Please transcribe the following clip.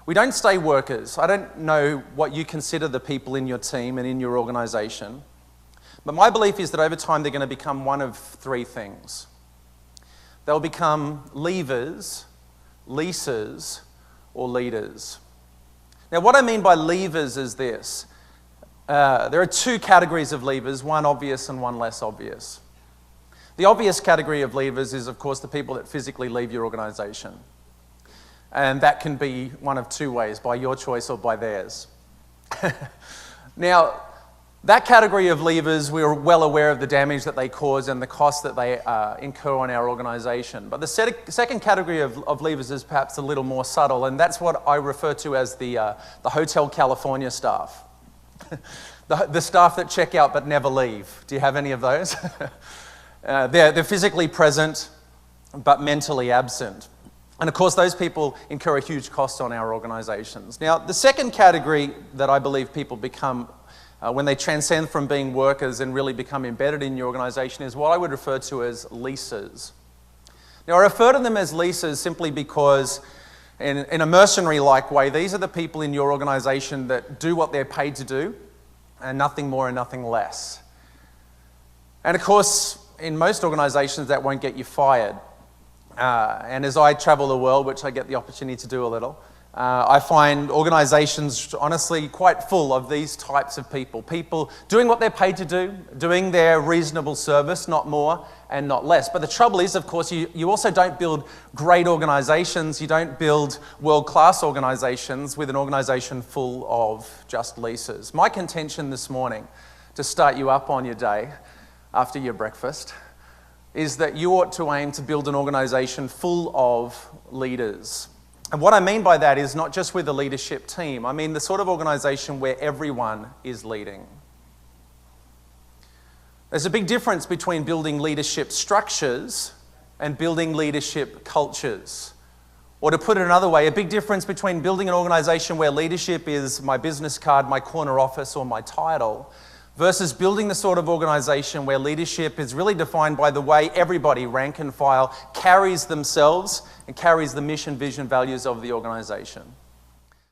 We don't stay workers. I don't know what you consider the people in your team and in your organization, but my belief is that over time they're going to become one of three things. They'll become leavers, leasers, or leaders. Now, what I mean by leavers is this. There are two categories of leavers, one obvious and one less obvious. The obvious category of leavers is, of course, the people that physically leave your organization. And that can be one of two ways, by your choice or by theirs. Now, that category of leavers, we're well aware of the damage that they cause and the cost that they incur on our organization. But the second category of leavers is perhaps a little more subtle, and that's what I refer to as the Hotel California staff. the staff that check out but never leave. Do you have any of those? They're physically present but mentally absent. And of course, those people incur a huge cost on our organizations. Now, the second category that I believe people become when they transcend from being workers and really become embedded in your organization is what I would refer to as leasers. Now, I refer to them as leasers simply because in a mercenary-like way, these are the people in your organization that do what they're paid to do and nothing more and nothing less. And of course, in most organizations, that won't get you fired. And as I travel the world, which I get the opportunity to do a little, I find organizations honestly quite full of these types of people. People doing what they're paid to do, doing their reasonable service, not more and not less. But the trouble is, of course, you also don't build great organizations. You don't build world-class organizations with an organization full of just leasers. My contention this morning, to start you up on your day after your breakfast, is that you ought to aim to build an organization full of leaders. And what I mean by that is not just with a leadership team. I mean the sort of organization where everyone is leading. There's a big difference between building leadership structures and building leadership cultures. Or to put it another way, a big difference between building an organization where leadership is my business card, my corner office, or my title, versus building the sort of organization where leadership is really defined by the way everybody, rank and file, carries themselves and carries the mission, vision, values of the organization.